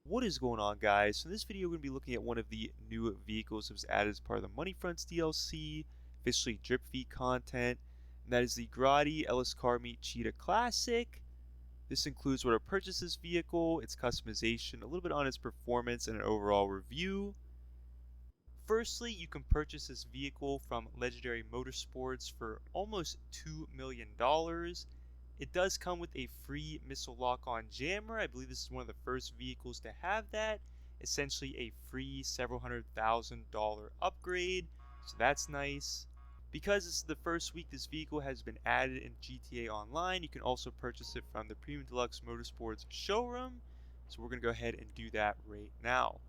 What is going on, guys? So in this video we're going to be looking at one of the new vehicles that was added as part of the Money Fronts DLC, officially drip feed content, and that is the Grotti LSCM Cheetah Classic. This includes where to purchase this vehicle, its customization, a little bit on its performance, and an overall review. Firstly, you can purchase this vehicle from Legendary Motorsports for almost $2 million. It does come with a free missile lock-on jammer. I believe this is one of the first vehicles to have that. Essentially a free several $100,000 upgrade, so that's nice. Because this is the first week this vehicle has been added in GTA Online, you can also purchase it from the Premium Deluxe Motorsports showroom. So we're going to go ahead and do that right now.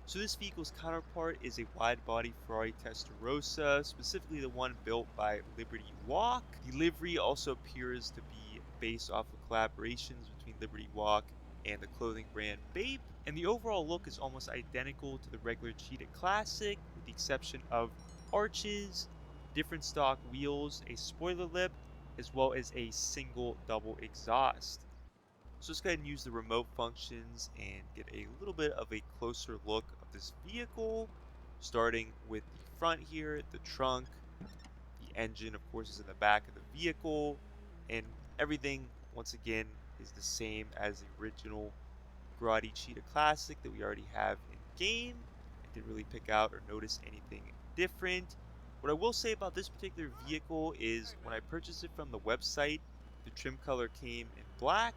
So this vehicle's counterpart is a wide-body Ferrari Testarossa, specifically the one built by Liberty Walk. The livery also appears to be based off of collaborations between Liberty Walk and the clothing brand Bape, and the overall look is almost identical to the regular Cheetah Classic, with the exception of arches, different stock wheels, a spoiler lip, as well as a single double exhaust. So let's go ahead and use the remote functions and get a little bit of a closer look of this vehicle, starting with the front here, the trunk. The engine, of course, is in the back of the vehicle, and everything, once again, is the same as the original Grotti Cheetah Classic that we already have in game. I didn't really pick out or notice anything different. What I will say about this particular vehicle is when I purchased it from the website, the trim color came in black.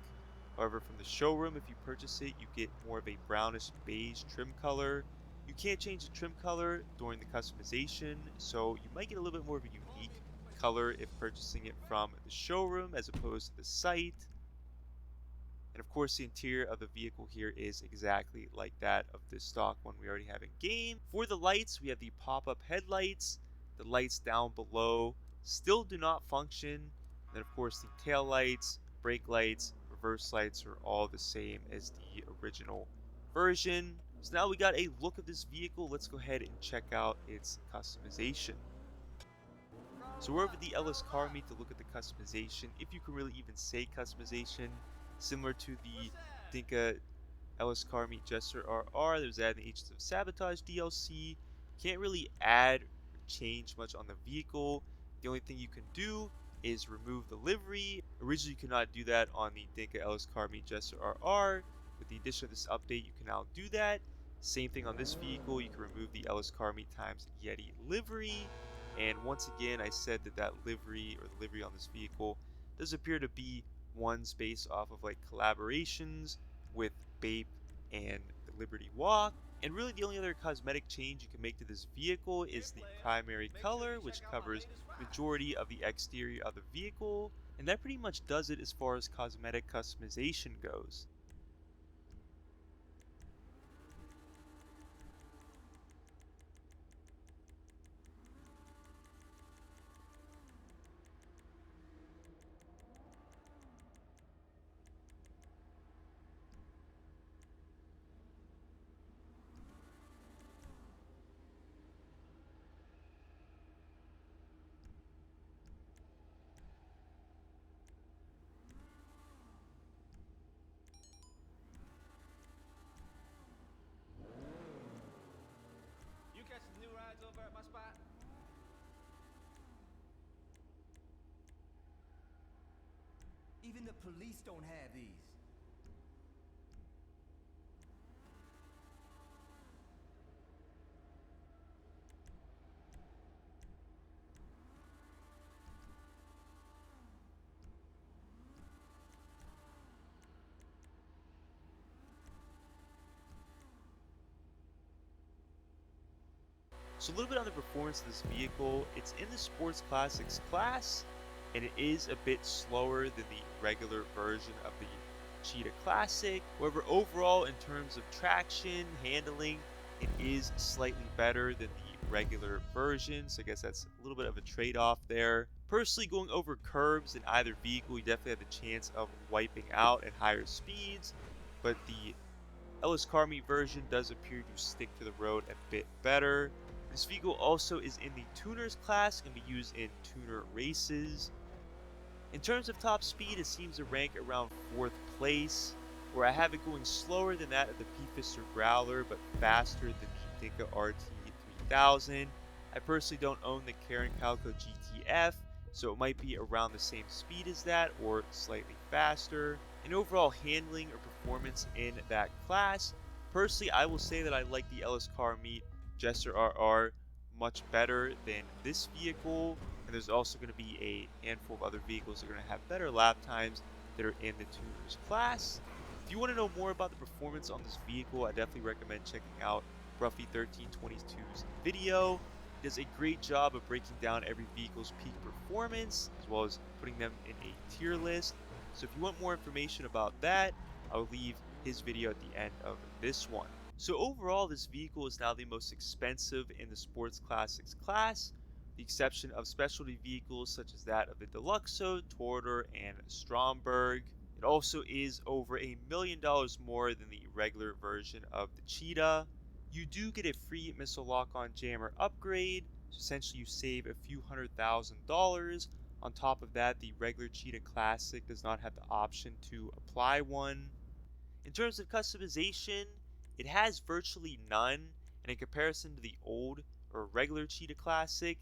However, from the showroom, if you purchase it, you get more of a brownish beige trim color. You can't change the trim color during the customization, so you might get a little bit more of a unique color if purchasing it from the showroom as opposed to the site. And of course, the interior of the vehicle here is exactly like that of the stock one we already have in game. For the lights, we have the pop-up headlights. The lights down below still do not function. And then of course the tail lights, brake lights, reverse lights are all the same as the original version. So now we got a look of this vehicle. Let's go ahead and check out its customization. So we're over the LS car meet to look at the customization, if you can really even say customization. Similar to the Dinka LS car meet Jester RR, there's added the Agents of Sabotage DLC. Can't really add or change much on the vehicle. The only thing you can do is remove the livery. Originally you could not do that on the Dinka LS car meet Jester RR. With the addition of this update, you can now do that. Same thing on this vehicle, you can remove the LS car meet times Yeti livery. And once again, I said that that livery or the livery on this vehicle does appear to be ones based off of like collaborations with Bape and the Liberty Walk. And really the only other cosmetic change you can make to this vehicle is the primary color, which covers the majority of the exterior of the vehicle. And that pretty much does it as far as cosmetic customization goes. You catching new rides over at my spot? Even the police don't have these. So a little bit on the performance of this vehicle. It's in the Sports Classics class, and it is a bit slower than the regular version of the Cheetah Classic. However, overall, in terms of traction, handling, it is slightly better than the regular version. So I guess that's a little bit of a trade-off there. Personally, going over curbs in either vehicle, you definitely have the chance of wiping out at higher speeds, but the LS Car Meet version does appear to stick to the road a bit better. This vehicle also is in the tuners class, can be used in tuner races. In terms of top speed, it seems to rank around 4th place, where I have it going slower than that of the P-Fister Growler, but faster than the Dinka RT3000. I personally don't own the Karen Calco GTF, so it might be around the same speed as that or slightly faster. In overall handling or performance in that class, personally I will say that I like the LS Car Meet Jester RR much better than this vehicle, and there's also going to be a handful of other vehicles that are going to have better lap times that are in the tuners class. If you want to know more about the performance on this vehicle, I definitely recommend checking out Ruffy1322's video. He does a great job of breaking down every vehicle's peak performance, as well as putting them in a tier list. So if you want more information about that, I'll leave his video at the end of this one. So overall, this vehicle is now the most expensive in the Sports Classics class, with the exception of specialty vehicles such as that of the Deluxo, Tortor, and Stromberg. It also is over $1,000,000 more than the regular version of the Cheetah. You do get a free missile lock-on jammer upgrade, so essentially you save a few $100,000. On top of that, the regular Cheetah Classic does not have the option to apply one. In terms of customization, it has virtually none, and in comparison to the old or regular Cheetah Classic,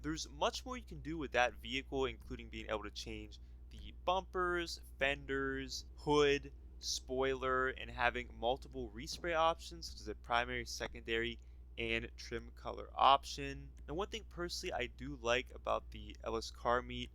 there's much more you can do with that vehicle, including being able to change the bumpers, fenders, hood, spoiler, and having multiple respray options such as a primary, secondary, and trim color option. Now, one thing personally I do like about the LS Car Meet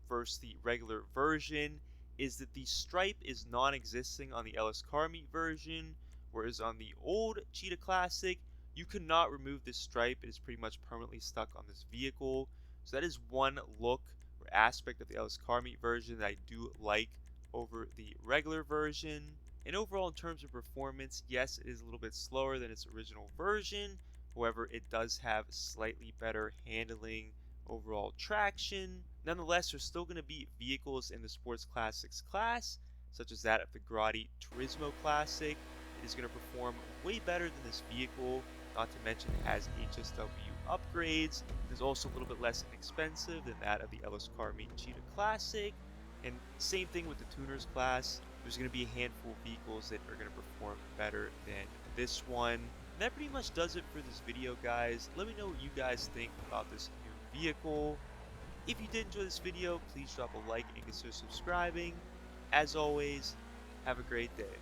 versus the regular version is that the stripe is non-existing on the LS Car Meet version, whereas on the old Cheetah Classic, you cannot remove this stripe. It is pretty much permanently stuck on this vehicle. So that is one look or aspect of the LS Car Meet version that I do like over the regular version. And overall, in terms of performance, yes, it is a little bit slower than its original version. However, it does have slightly better handling, overall traction. Nonetheless, there's still going to be vehicles in the Sports Classics class, such as that of the Grotti Turismo Classic. It is going to perform way better than this vehicle, not to mention it has HSW upgrades. It is also a little bit less inexpensive than that of the LS Car Meet Cheetah Classic. And same thing with the Tuners class. There's going to be a handful of vehicles that are going to perform better than this one. And that pretty much does it for this video, guys. Let me know what you guys think about this new vehicle. If you did enjoy this video, please drop a like and consider subscribing. As always, have a great day.